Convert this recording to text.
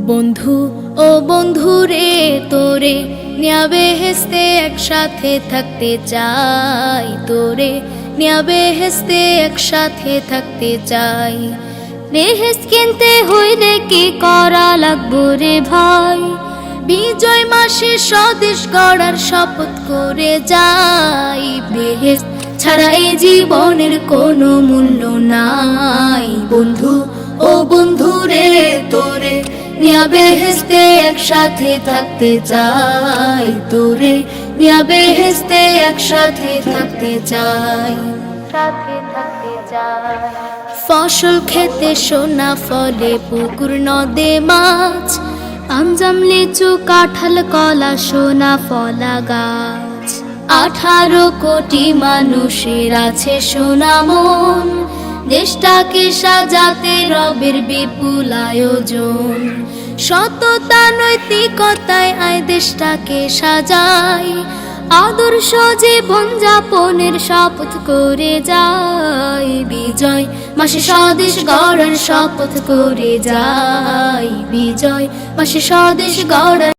বন্ধু ও বন্ধু রে, তোরে নিয়া বেহেশতে একসাথে থাকতে চাই, তোরে নিয়া বেহেশতে একসাথে থাকতে চাই। বেহেশত কিনতে হইলে কি করা লাগবো রে ভাই? বিজয় মাসে স্বদেশ গড়ার শপথ করে যাই। বেহেশত ছাড়া এই জীবনের কোনো মূল্য নাই। বন্ধু ও বন্ধু রে, তোরে নিয়া বেহেশতে একসাথে থাকতে চাই, তোরে নিয়া বেহেশতে একসাথে থাকতে চাই, সাথে থাকতে চাই। ফসল খেতে সোনা ফলে, পুকুর নদে মাছ, আঞ্জাম লিচু কাঁঠাল কলা সোনা ফলা গাছ। 18 কোটি মানুষের আছে সোনা মন, দেশটাকে সাজাতে রবের বিপুল আয়োজন। সততা নৈতিকতায় আয় দেশটাকে সাজাই, আদর্শ জীবন যাপনের শপথ করে যাই। বিজয় মাসে স্বদেশ গড়ার শপথ করে যাই, বিজয় মাসে স্বদেশ গড়ার